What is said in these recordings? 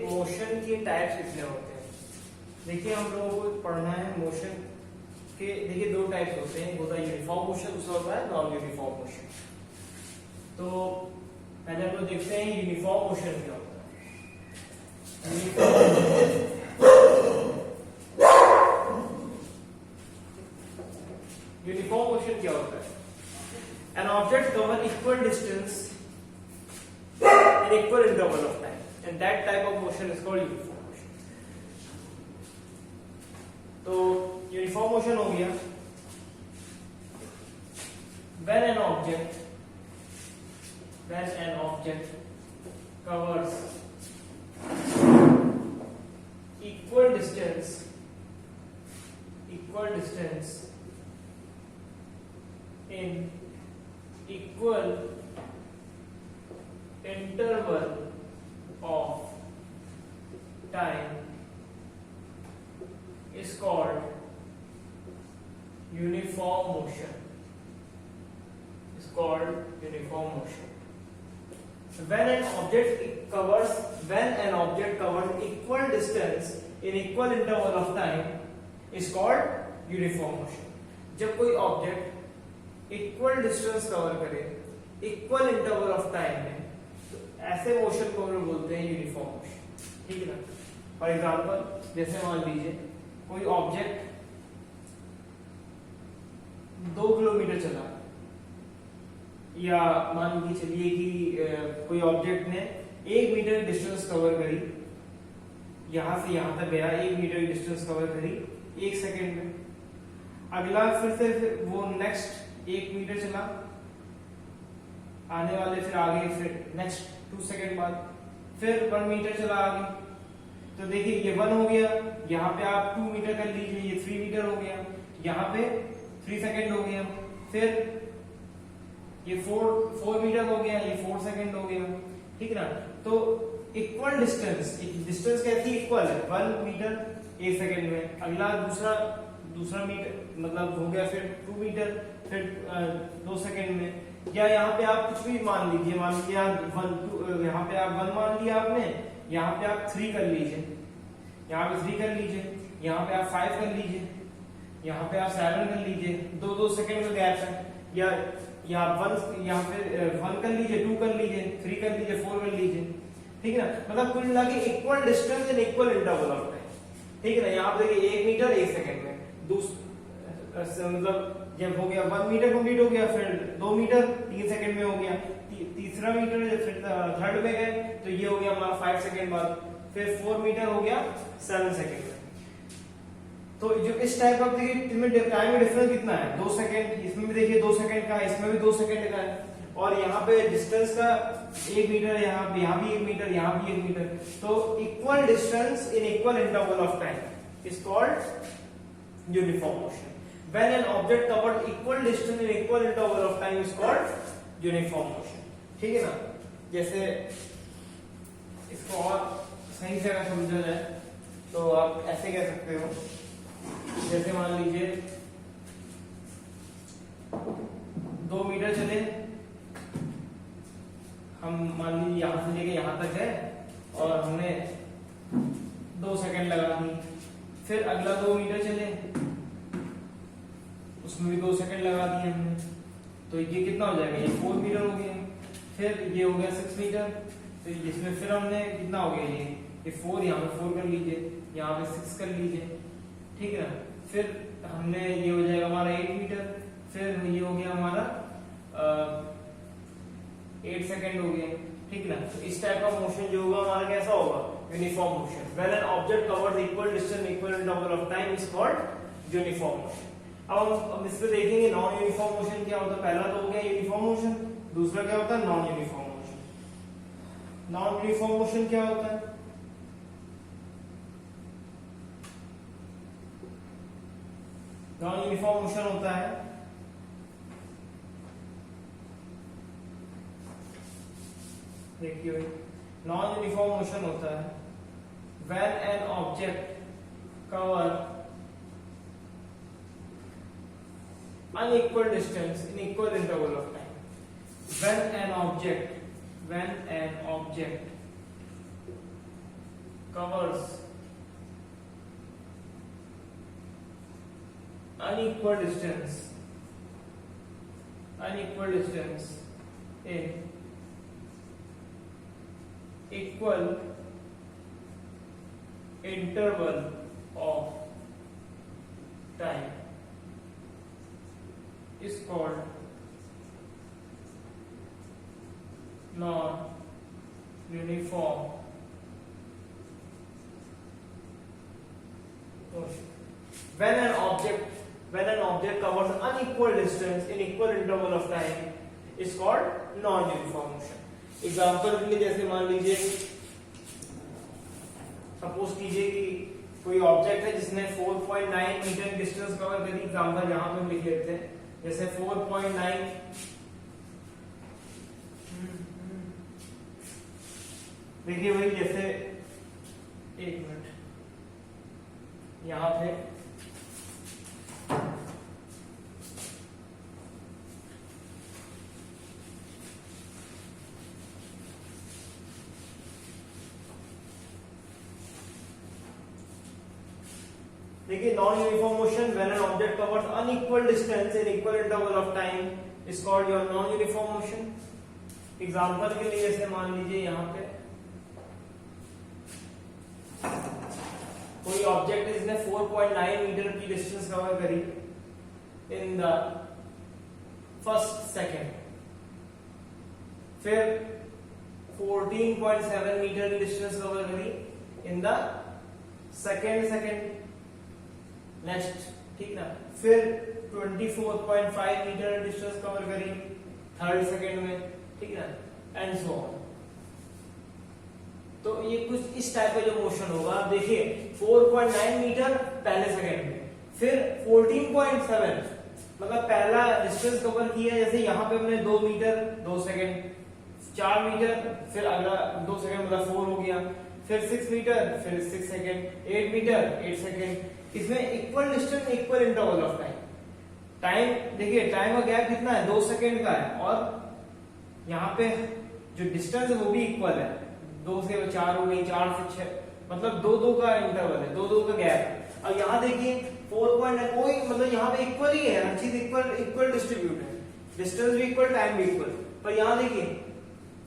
Motion के types कितने होते हैं? देखिए हम लोगों को पढ़ना है मोशन के। देखिए दो टाइप्स होते हैं, एक होता है यूनिफॉर्म मोशन, दूसरा होता है नॉन यूनिफॉर्म मोशन। तो पहले हम लोग देखते हैं यूनिफॉर्म मोशन क्या होता है। यूनिफॉर्म मोशन क्या होता है? An object cover equal distance in equal interval of time, and that type of motion is called uniform motion. तो uniform motion हो गया when an object covers equal distance in equal interval of time is called uniform motion. When an object covers equal distance in equal interval of time is called uniform motion. जब कोई object equal distance cover करे equal interval of time में, ऐसे motion को हम लोग बोलते हैं यूनिफॉर्म मोशन। ठीक है ना? फॉर एग्जांपल जैसे मान लीजिए कोई ऑब्जेक्ट 2 किलोमीटर चला, या मान लीजिए चलिए कि कोई ऑब्जेक्ट ने 1 मीटर डिस्टेंस कवर करी, यहां से यहां तक गया, 1 मीटर डिस्टेंस कवर करी 1 सेकेंड में। अगला फिर से वो नेक्स्ट 1 मीटर चला, आने वाले फिर आगे फिर नेक्स्ट 2 सेकेंड बाद फिर 1 मीटर चला आगे। तो देखिए ये 1 हो गया, यहाँ पे आप 2 मीटर कर लीजिए, ये 3 मीटर हो गया, यहाँ पे 3 सेकेंड हो गया, फिर ये 4 मीटर हो गया, ये 4 सेकेंड हो गया। ठीक ना? तो इक्वल डिस्टेंस कैसी इक्वल है? 1 मीटर 1 सेकेंड में, अगला दूसरा मीटर मतलब हो गया फिर 2 मीटर फिर 2 सेकेंड में। या यहाँ पे आप कुछ भी मान लीजिए यहाँ पे आप 1 मान लिया आपने, यहाँ पे आप 3 कर लीजिए, यहाँ पे 3 कर लीजिए, यहाँ पे आप 5 कर लीजिए, यहाँ पे आप 7 कर लीजिए, 2 सेकेंड का गैप है। या यहाँ पे 1 कर लीजिए, 2 कर लीजिए, 3 कर लीजिए, 4 कर लीजिए। ठीक है ना? मतलब कुल मिला के equal distance in equal interval of time. ठीक है ना? यहाँ पे देखिए 1 मीटर 1 सेकेंड में, मतलब जब हो गया 1 मीटर कंप्लीट हो गया, फिर 2 मीटर 3 सेकंड में हो गया, तीसरा मीटर फिर थर्ड में गए तो ये हो गया हमारा 5 सेकंड बाद, फिर 4 मीटर हो गया 7 सेकंड में। तो जो इस टाइप का देखिए इसमें टाइम में डिफरेंस कितना है? 2 सेकंड। इसमें भी देखिए 2 सेकंड का, इसमें भी 2 सेकंड का है, और यहाँ पे डिस्टेंस का 1 मीटर, यहाँ भी 1 मीटर, यहाँ भी 1 मीटर। तो equal distance in equal interval of time is called uniform motion. When an object covered equal distance in equal interval of time is called uniform motion. ठीक है ना? जैसे इसको और सही से अगर समझा जाए तो आप ऐसे कह सकते हो, जैसे मान लीजिए 2 मीटर चले, हम मान लीजिए यहां से लेके यहां तक है और हमने 2 सेकंड लगा दी, फिर अगला 2 मीटर चले, उसमें भी 2 सेकंड लगा दिए हमने, तो ये कितना हो जाएगा? ये 4 मीटर हो गया। फिर ये हो गया 6 मीटर, तो इसमें फिर हमने कितना हो गया? ये 4, यहाँ पे 4 कर लीजिए, यहाँ पे 6 कर लीजिए। ठीक है ना? फिर हमने ये हो जाएगा हमारा 8 मीटर, फिर ये हो गया हमारा 8 सेकंड हो गया। ठीक है ना? तो इस टाइप का मोशन जो होगा हमारा कैसा होगा? Uniform motion. When an object covers equal distance in equal interval of time is called uniform motion. अब हम इस पे देखेंगे नॉन यूनिफॉर्म मोशन क्या होता है। पहला तो हो गया यूनिफॉर्म मोशन, दूसरा क्या होता है? Non uniform motion. Non uniform motion क्या होता है? नॉन यूनिफॉर्म मोशन होता है देखिए भाई, नॉन यूनिफॉर्म मोशन होता है when an object cover unequal distance in equal interval of time. When an object covers unequal distance in equal interval of time is called non-uniform motion. When an object covers unequal distance in equal interval of time is called non-uniform motion. Example के लिए जैसे मान लीजिए, suppose कीजिए कि कोई object है जिसने 4.9 मीटर डिस्टेंस कवर करी. एग्जाम्पल यहां पे हम लिख लेते हैं जैसे 4.9. देखिए भाई जैसे एक मिनट यहां पे देखिए non uniform motion when an object covers unequal distance in equal interval of time is called your non uniform motion. Example के लिए जैसे मान लीजिए यहां पे कोई ऑब्जेक्ट है जिसने 4.9 मीटर की डिस्टेंस कवर करी इन द फर्स्ट सेकेंड, फिर 14.7 मीटर की डिस्टेंस कवर करी इन द सेकेंड नेक्स्ट, ठीक ना. फिर 24.5 मीटर डिस्टेंस कवर करी थर्ड सेकेंड में, ठीक ना, एंड सो ऑन. तो ये कुछ इस टाइप का जो मोशन होगा, आप देखिए 4.9 मीटर पहले सेकेंड में, फिर 14.7 मतलब पहला डिस्टेंस कवर किया. जैसे यहाँ पे हमने 2 मीटर 2 सेकेंड, 4 मीटर फिर अगला 2 सेकेंड मतलब 4 हो गया, फिर 6 मीटर फिर 6 सेकेंड, 8 मीटर 8 सेकेंड. इसमें equal distance equal interval of time देखिए टाइम का गैप कितना है 2 सेकेंड का है, और यहाँ पे जो डिस्टेंस है वो भी इक्वल है. 2 से 4 हो गई, 4 से 6 मतलब 2 का इंटरवल है, 2 का गैप. अब यहाँ देखिए 4.9 कोई मतलब यहाँ पे इक्वल ही है, हर चीज इक्वल डिस्ट्रीब्यूट है, डिस्टेंस भी इक्वल टाइम भी इक्वल. पर यहाँ देखिए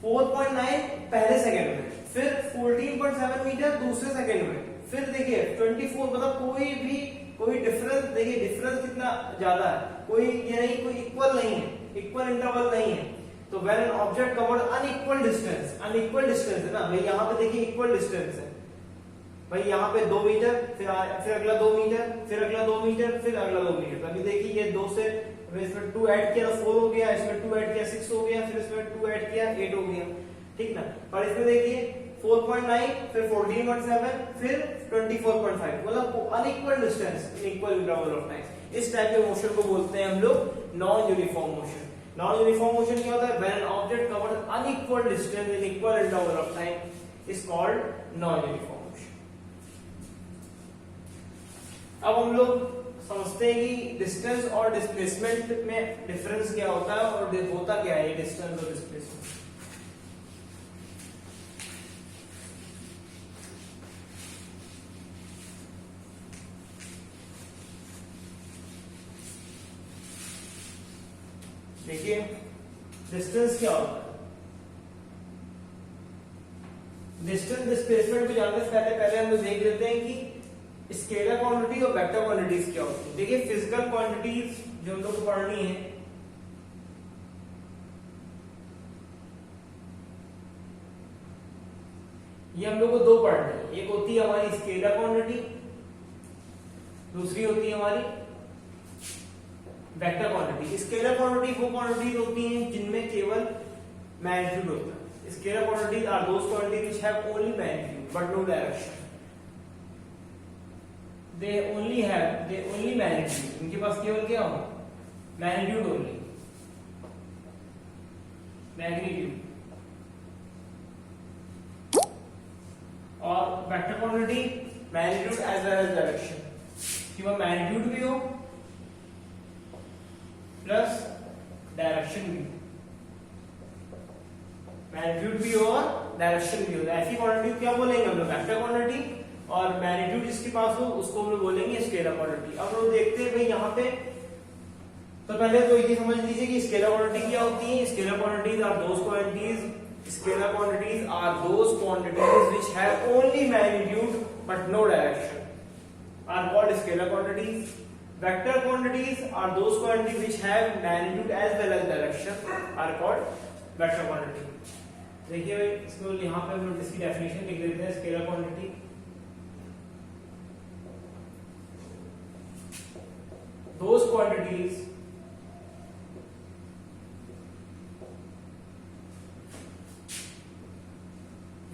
4.9 पहले सेकेंड में, फिर 14.7 मीटर दूसरे सेकेंड में, फिर देखिए 24 मतलब कोई डिफरेंस देखिए डिफरेंस कितना ज्यादा है, कोई ये नहीं, कोई इक्वल नहीं है, इक्वल इंटरवल नहीं है. तो when an object covered unequal distance है ना भाई, यहाँ पे देखिए इक्वल डिस्टेंस है भाई, यहाँ पे 2 मीटर फिर अगला 2 मीटर फिर अगला 2 मीटर फिर अगला 2 मीटर. अभी देखिए ये 2 से इसमें 2 ऐड किया तो 4 हो गया, इसमें 2 ऐड किया 6 हो गया, फिर इसमें 2 ऐड किया 8 हो गया, ठीक ना. पर इसमें देखिए 4.9 फिर 14.7 फिर 24.5 मतलब unequal distance in equal interval of time. इस टाइप के मोशन को बोलते हैं हम लोग non uniform motion. Non uniform motion क्या होता है? When an object covers unequal distance in equal interval of time is called non uniform motion. अब हम लोग समझते हैं कि डिस्टेंस और डिस्प्लेसमेंट में डिफरेंस क्या होता है और होता क्या है डिस्टेंस और डिस्प्लेसमेंट. देखिए डिस्टेंस क्या होता है, डिस्टेंस डिस्प्लेसमेंट को जानने से पहले हम लोग देख लेते हैं कि स्केलर क्वांटिटी और वेक्टर क्वांटिटीज क्या होती है. देखिए फिजिकल क्वांटिटीज जो हम लोग को पढ़नी है, ये हम लोग को 2 पढ़नी है. एक होती है हमारी स्केलर क्वांटिटी, दूसरी होती है हमारी वेक्टर क्वांटिटी. स्केलर क्वांटिटी वो क्वांटिटीज होती हैं जिनमें केवल मैग्नीट्यूड होता है. Scalar quantities are those quantities which have only magnitude but no direction. They only magnitude. इनके पास केवल क्या हो, मैग्नीट्यूड ओनली, मैग्नीट्यूड. और vector quantity magnitude as well as direction, कि वह मैग्नीट्यूड भी हो प्लस डायरेक्शन भी, मैग्नीट्यूड भी हो और डायरेक्शन भी हो. ऐसी क्वांटिटी क्या बोलेंगे हम लोग? वेक्टर क्वांटिटी और मैग्नीट्यूड जिसके पास हो उसको हम लोग बोलेंगे स्केलर क्वांटिटी। अब लोग देखते हैं भाई यहाँ पे, तो पहले तो ये समझ लीजिए कि स्केलर क्वांटिटी क्या होती है। Scalar quantities are those quantities Scalar quantities are those quantities which have only magnitude but no direction, are called scalar quantities. Vector quantities are those quantities which have magnitude as well as direction, are called vector quantity. देखिए भाई, इसको यहाँ पे हम लोग इसकी definition लिख देते हैं। Scalar quantity those quantities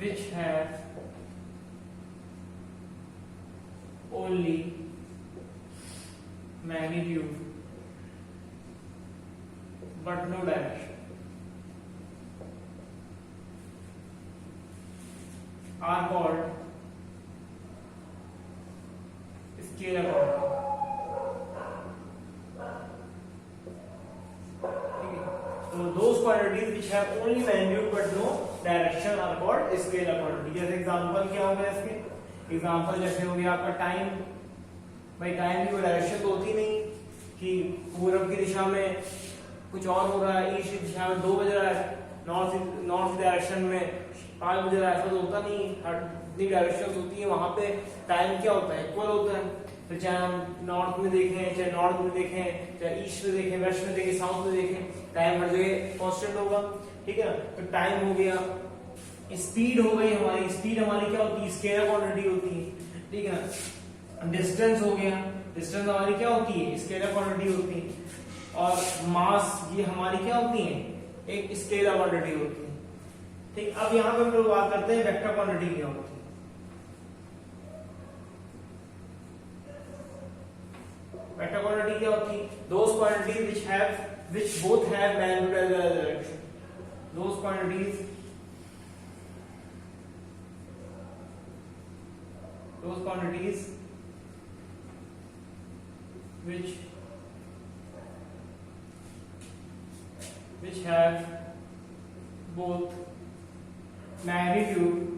which have only magnitude but no direction are called scalar quantity. So those quantities which have only magnitude but no direction are called scalar quantity. जैसे एग्जांपल क्या हो गया इसके, example जैसे हो गया आपका time. भाई टाइम की कोई डायरेक्शन तो होती नहीं कि पूरब की दिशा में कुछ और हो रहा है, ईस्ट की दिशा में 2 बज रहा है, नॉर्थ डायरेक्शन में 5 बज रहा है, ऐसा तो होता नहीं। हर जितनी डायरेक्शन होती है वहां पे टाइम क्या होता है, इक्वल होता है। फिर चाहे हम नॉर्थ में देखें, चाहे नॉर्थ में देखें, चाहे ईस्ट में देखें, वेस्ट में देखें, साउथ में देखें, टाइम हर जगह कांस्टेंट होगा। ठीक है ना, तो टाइम हो गया, स्पीड हो गई हमारी, स्पीड हमारी क्या होती है, स्केलर क्वांटिटी होती है। ठीक है ना, डिस्टेंस हो गया, डिस्टेंस हमारी क्या होती है, स्केलर क्वांटिटी होती है। और मास ये हमारी क्या होती है, एक स्केलर क्वांटिटी होती है। ठीक, अब यहाँ पे हम लोग बात करते हैं वेक्टर क्वांटिटी क्या होती है। वेक्टर क्वांटिटी क्या होती है, those quantities which both have magnitude as well as direction. Those quantities which have both magnitude